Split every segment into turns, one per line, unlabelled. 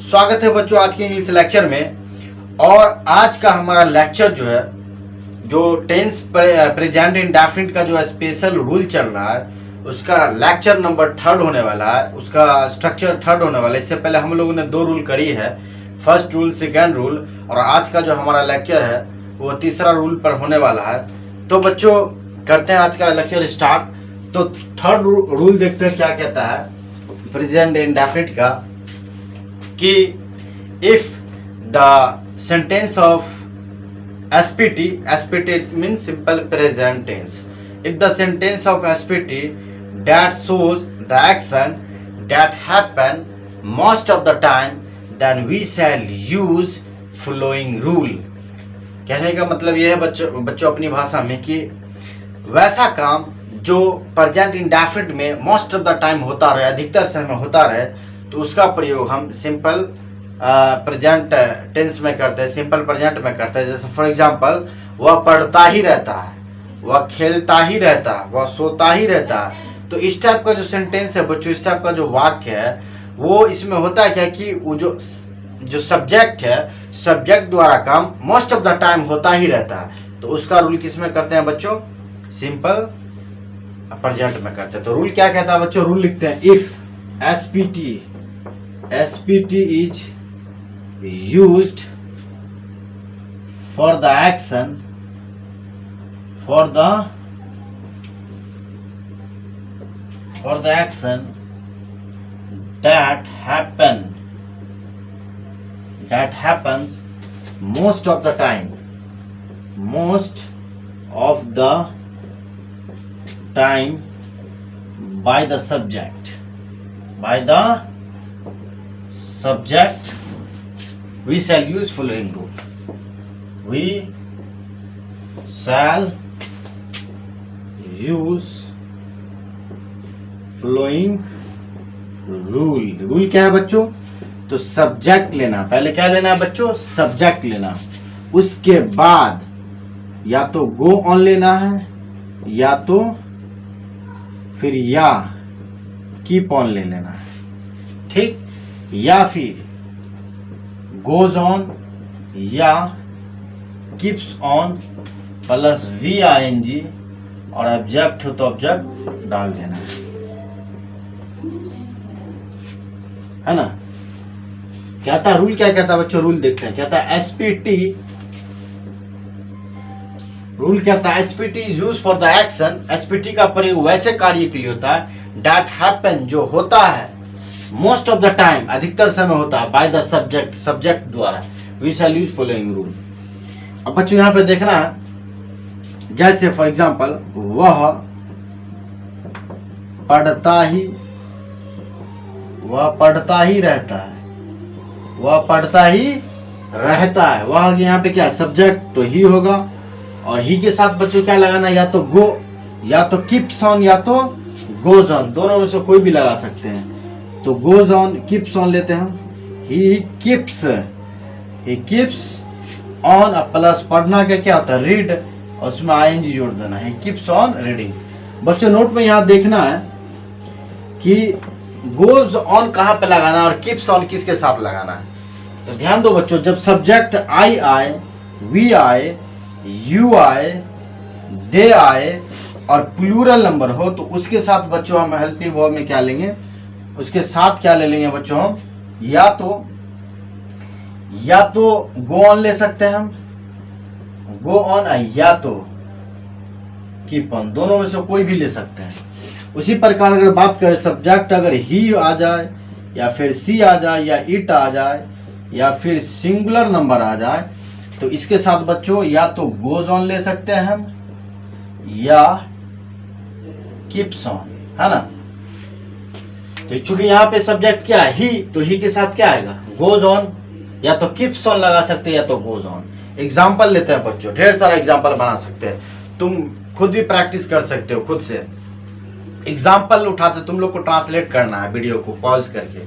स्वागत है बच्चों आज के इंग्लिश लेक्चर में। और आज का हमारा लेक्चर जो है, जो टेंस प्रेजेंट इंडेफिनिट का जो स्पेशल रूल चल रहा है, उसका लेक्चर नंबर 3 होने वाला है, उसका स्ट्रक्चर 3 होने वाला है। इससे पहले हम लोगों ने 2 रूल करी है, फर्स्ट रूल, सेकेंड रूल, और आज का जो हमारा लेक्चर है वो तीसरा रूल पर होने वाला है। तो बच्चों करते हैं आज का लेक्चर स्टार्ट। तो थर्ड रूल देखते हैं क्या कहता है प्रेजेंट इंडेफिनिट का, कि if the sentence of SPT means simple present tense, if the sentence of SPT that shows the action that happen most of the time, then we shall use following rule। कहने का मतलब यह है बच्चों अपनी भाषा में कि वैसा काम जो प्रेजेंट इंडेफिनिट में मोस्ट ऑफ द टाइम होता रहे, अधिकतर समय होता रहे, तो उसका प्रयोग हम सिंपल प्रेजेंट टेंस में करते हैं, सिंपल प्रेजेंट में करते हैं। जैसे फॉर एग्जांपल, वह पढ़ता ही रहता है, वह खेलता ही रहता है, वह सोता ही रहता है। तो इस टाइप का जो सेंटेंस है बच्चों, इस टाइप का जो वाक्य है, वो इसमें होता है क्या कि वो जो सब्जेक्ट है, सब्जेक्ट द्वारा काम मोस्ट ऑफ द टाइम होता ही रहता है। तो उसका रूल किस में करते हैं बच्चों? सिंपल प्रेजेंट में करते हैं। तो रूल क्या कहता है बच्चों? रूल लिखते हैं, if SPT is used for the action that happens most of the time by the subject, we shall use following rule। We shall use following rule। Rule क्या है बच्चों? तो सब्जेक्ट लेना, पहले क्या लेना है बच्चों? सब्जेक्ट लेना। उसके बाद या तो गो ऑन लेना है, या तो फिर या कीप ऑन ले लेना है, ठीक? या फिर गोज ऑन या कीप्स ऑन प्लस VING, और ऑब्जेक्ट हो तो ऑब्जेक्ट डाल देना है ना। कहता रूल क्या कहता है बच्चों? रूल देखते हैं। कहता है SPT, रूल कहता है SPT is use for the action. SPT का प्रयोग वैसे कार्य के लिए होता है दैट हैपन, जो होता है मोस्ट ऑफ द टाइम, अधिकतर समय होता है, बाय द सब्जेक्ट, सब्जेक्ट द्वारा। We shall use following rule. अब बच्चों यहाँ पे देखना है, जैसे फॉर एग्जांपल, वह पढ़ता ही रहता है, वह पढ़ता ही रहता है। वह यहाँ पे क्या सब्जेक्ट, तो ही होगा, और ही के साथ बच्चों क्या लगाना, या तो गो, या तो कीप्स ऑन, या तो गोज ऑन, दोनों में से कोई भी लगा सकते हैं। तो गोज ऑन, कीप्स ऑन लेते हैं हम। ही कीप्स ऑन, प्लस पढ़ना का क्या होता है? रीड, और उसमें ING जोड़ देना है, कीप्स ऑन रीडिंग। बच्चों नोट में यहाँ देखना है कि गोज ऑन कहाँ पे लगाना और कीप्स ऑन किसके साथ लगाना है। तो ध्यान दो बच्चों, जब सब्जेक्ट I आए, वी आए, यू आए, दे आए और प्लूरल नंबर हो, तो उसके साथ बच्चों हम हेल्पिंग वर्ब में क्या लेंगे? उसके साथ क्या ले लेंगे बच्चों हम? या तो गो ऑन ले सकते हैं हम, गो ऑन, या तो कीप ऑन, दोनों में से कोई भी ले सकते हैं। उसी प्रकार अगर बात करें, सब्जेक्ट अगर ही आ जाए, या फिर सी आ जाए, या इट आ जाए, या फिर सिंगुलर नंबर आ जाए, तो इसके साथ बच्चों या तो गोज ऑन ले सकते हैं हम, या कीप्स ऑन, है ना। तो चूंकि यहाँ पे सब्जेक्ट क्या है? ही, तो ही के साथ क्या आएगा? गोज ऑन, या तो कीप्स ऑन लगा सकते हैं, या तो गोज ऑन। एग्जाम्पल लेते हैं बच्चों, ढेर सारा एग्जाम्पल बना सकते हैं, तुम खुद भी प्रैक्टिस कर सकते हो, खुद से एग्जाम्पल उठाते। तुम लोग को ट्रांसलेट करना है वीडियो को पॉज करके।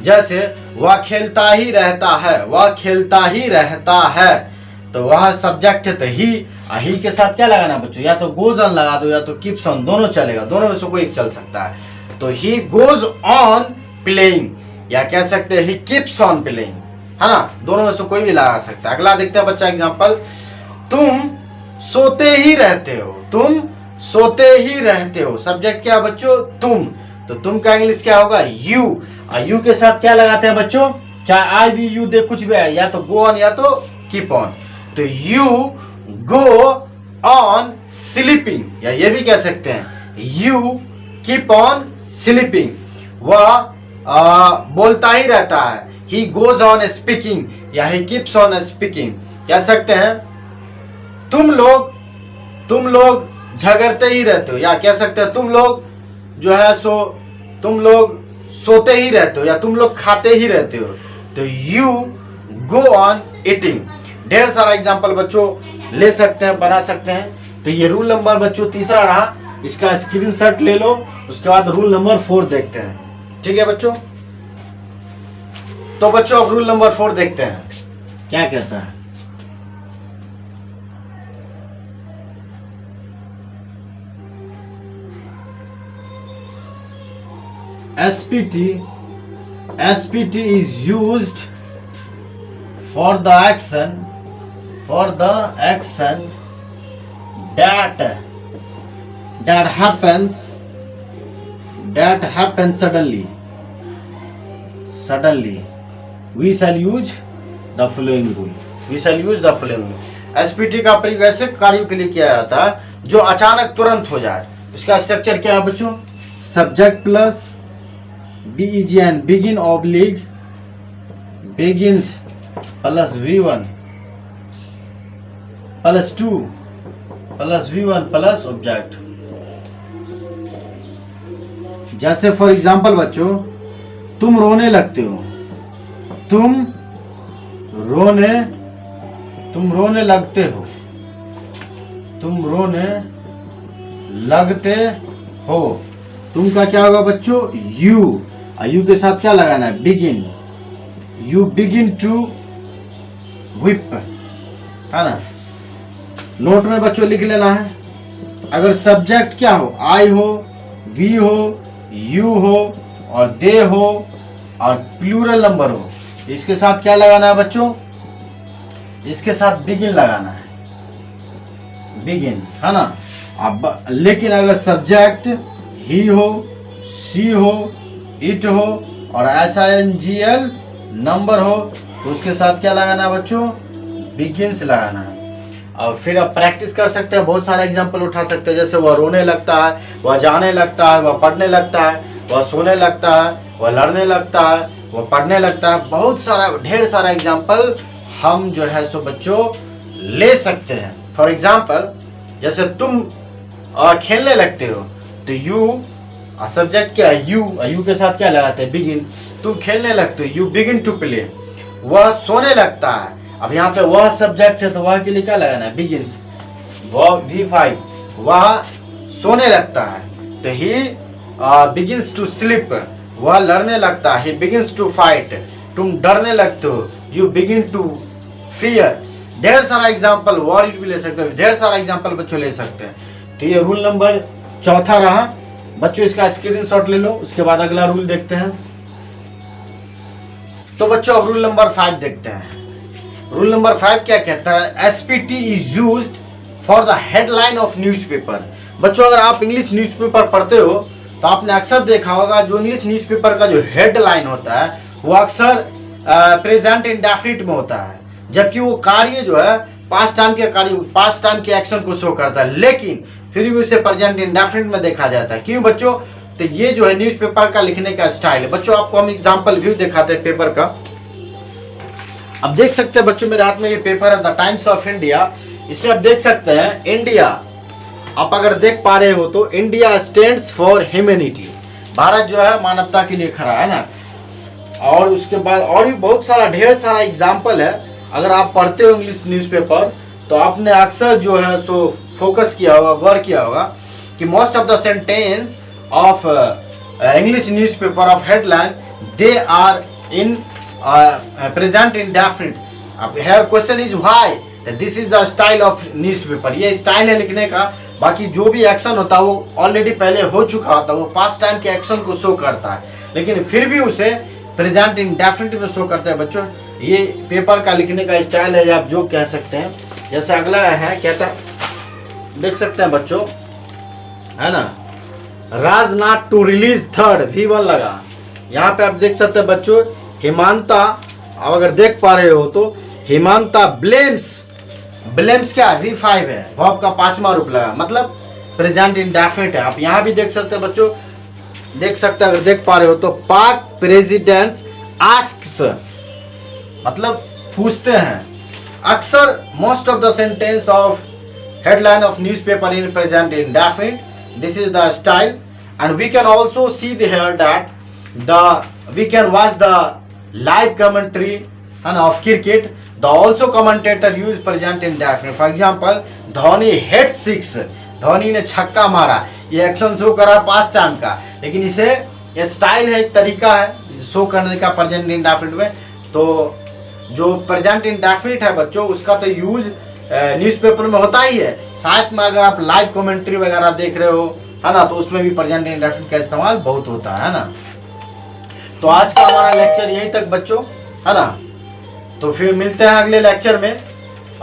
जैसे वह खेलता ही रहता है, वह खेलता ही रहता है, तो वह सब्जेक्ट है, तो ही के साथ क्या लगाना बच्चों? या तो गोज ऑन लगा दो, या तो कीप्स ऑन, दोनों चलेगा, दोनों में से कोई एक चल सकता है। तो ही गोज ऑन प्लेइंग, या कह सकते हैं ही कीप्स ऑन प्लेइंग, है ना, दोनों में से कोई भी लगा सकता है। अगला देखते हैं बच्चा एग्जांपल, तुम सोते ही रहते हो, तुम सोते ही रहते हो। सब्जेक्ट क्या बच्चों, तुम, तो तुम का इंग्लिश क्या होगा, यू, और यू के साथ क्या लगाते हैं बच्चों, चाहे आई भी यू दे कुछ भी है, या तो गो ऑन या तो कीप ऑन। तो यू गो ऑन स्लीपिंग, या ये भी कह सकते हैं यू कीप ऑन स्लीपिंग, वह बोलता ही रहता है, ही गोज ऑन स्पीकिंग या ही कीप्स ऑन स्पीकिंग। कह सकते हैं तुम लोग झगड़ते ही रहते हो, या कह सकते हैं तुम लोग जो है सो तुम लोग सोते ही रहते हो, या तुम लोग खाते ही रहते हो। तो यू गो ऑन ईटिंग। ढेर सारा एग्जाम्पल बच्चों ले सकते हैं, बना सकते हैं। तो ये रूल नंबर बच्चों तीसरा रहा, इसका स्क्रीनशॉट ले लो। उसके बाद रूल नंबर 4 देखते हैं, ठीक है बच्चों। तो बच्चों अब रूल नंबर 4 देखते हैं क्या कहता है। SPT is used for the action that happens suddenly. We shall use the following rule. SPT का प्रयोग ऐसे कार्यों के लिए किया जाता है जो अचानक तुरंत हो जाए। इसका स्ट्रक्चर क्या है बच्चों, subject plus BEGN, begin oblique begins plus V1 plus 2 plus V1 plus object। जैसे फॉर एग्जाम्पल बच्चों, तुम रोने लगते हो, तुम रोने लगते हो, तुम रोने लगते हो। तुम का क्या होगा बच्चों, यू, और यू के साथ क्या लगाना है, begin. You begin to whip, है ना। नोट में बच्चों लिख लेना है। अगर सब्जेक्ट क्या हो, आई हो, वी हो, यू हो और दे हो और प्लूरल नंबर हो, इसके साथ क्या लगाना है बच्चों, इसके साथ बिगिन लगाना है, बिगिन, है ना। अब लेकिन अगर सब्जेक्ट ही हो, सी हो, इट हो और SINGL नंबर हो, तो उसके साथ क्या लगाना है बच्चों, बिगिन से लगाना है। और फिर आप प्रैक्टिस कर सकते हैं, बहुत सारे एग्जाम्पल उठा सकते हैं। जैसे वह रोने लगता है, वह जाने लगता है, वह पढ़ने लगता है, वह सोने लगता है, वह लड़ने लगता है, वह पढ़ने लगता है। बहुत सारा, ढेर सारा एग्जाम्पल हम जो है सो बच्चों ले सकते हैं। फॉर एग्जाम्पल जैसे तुम खेलने लगते हो, तो यू, सब्जेक्ट क्या है, यू के साथ क्या लगाते हैं, बिगिन। तुम खेलने लगते हो, यू बिगिन टू प्ले। वह सोने लगता है, अब यहाँ पे वह सब्जेक्ट है तो वह के लिए क्या लगाना है, बिगिन। वह V5, वह सोने लगता है तो ही बिगिन्स टू स्लीप। वह लड़ने लगता है, ही बिगिन्स टू फाइट। तुम डरने लगते हो, यू बिगिन टू फियर। ढेर सारा एग्जाम्पल, वर्ड भी ले सकते हो, ढेर सारा एग्जाम्पल बच्चों ले सकते हैं। तो ये रूल नंबर 4 रहा बच्चों, इसका स्क्रीनशॉट ले लो। उसके बाद अगला रूल देखते हैं। तो बच्चों अब रूल नंबर 5 देखते हैं। रूल नंबर 5 क्या कहता है, SPT is used for the headline of newspaper. बच्चों अगर आप इंग्लिश न्यूज़पेपर पढ़ते हो तो आपने अक्सर देखा होगा जो इंग्लिश न्यूज़पेपर का जो हेडलाइन होता है वो अक्सर प्रेजेंट इंडेफिनिट में होता है, जबकि वो कार्य जो है पास्ट टाइम के एक्शन को शो करता है, लेकिन फिर भी उसे प्रेजेंट इंडेफिनिट में देखा जाता है। क्यों बच्चों, तो ये जो है न्यूज़पेपर का लिखने का स्टाइल है। बच्चों आपको हम एग्जांपल व्यू दिखाते हैं पेपर का। अब देख सकते हैं बच्चों मेरे हाथ में ये पेपर है, द टाइम्स ऑफ इंडिया। इसमें आप देख सकते हैं इंडिया, आप अगर देख पा रहे हो तो India stands for humanity. Bharat जो है मानवता के लिए खड़ा है ना। और उसके बाद और भी बहुत सारा, ढेर सारा एग्जाम्पल है। अगर आप पढ़ते हो इंग्लिश न्यूज़पेपर तो आपने अक्सर जो है सो फोकस किया होगा, गौर किया होगा कि most of the sentence of English newspaper of headline they are in present indefinite. अब here question is why this is the style of newspaper. ये स्टाइल है लिखने का, बाकी जो भी एक्शन होता है वो ऑलरेडी पहले हो चुका होता है, वो पास्ट टाइम के एक्शन को शो करता है, लेकिन फिर भी उसे प्रेजेंट इंडेफिनिट में शो करता है बच्चों। ये पेपर का लिखने का स्टाइल है, आप जो कह सकते हैं। जैसे अगला है, कहता देख सकते हैं बच्चों, है ना, Rajnath to release third V1 लगा। यहाँ पे आप देख सकते हैं बच्चों, हिमांता, अगर देख पा रहे हो तो हिमांता ब्लेम्स क्या V5 है, वर्ब का 5वां रूप लगा, मतलब प्रेजेंट इंडेफिनिट है। आप यहाँ भी देख सकते हैं बच्चों, देख सकते हैं अगर देख पा रहे हो तो, पाक प्रेसिडेंट आस्क्स, मतलब पूछते हैं। अक्सर most of the sentence of headline of newspaper in present indefinite, this is the style and we can also see here that we can watch the live commentary and of cricket. The also commentator use present indefinite. For example, Dhoni hit 6, Dhoni ने छक्का मारा, ये action show करा past time का, लेकिन इसे ये style है, एक तरीका है शो करने का प्रेजेंट इंडेफिनिट में। तो जो प्रेजेंट इंडेफिनिट है बच्चों, उसका तो यूज न्यूज़पेपर में होता ही है, साथ में अगर आप लाइव कमेंट्री वगैरह देख रहे हो, है ना, तो उसमें भी प्रेजेंट इंडेफिनिट का इस्तेमाल बहुत होता है ना। तो आज का हमारा लेक्चर यहीं तक बच्चों, है ना। तो फिर मिलते हैं अगले लेक्चर में।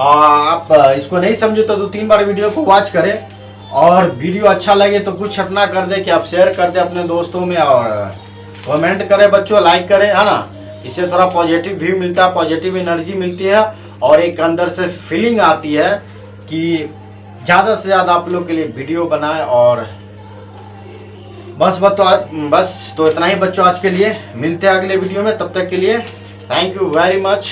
आप इसको नहीं समझे तो 2-3 बार वीडियो को वॉच करें, और वीडियो अच्छा लगे तो कुछ अपना कर दे कि आप शेयर कर दे अपने दोस्तों में, और कमेंट करें बच्चों, लाइक करें, है ना। इससे थोड़ा पॉजिटिव व्यू मिलता है, पॉजिटिव एनर्जी मिलती है, और एक अंदर से फीलिंग आती है कि ज़्यादा से ज़्यादा आप लोग के लिए वीडियो बनाए। और बस तो इतना ही बच्चों आज के लिए। मिलते हैं अगले वीडियो में, तब तक के लिए थैंक यू वेरी मच।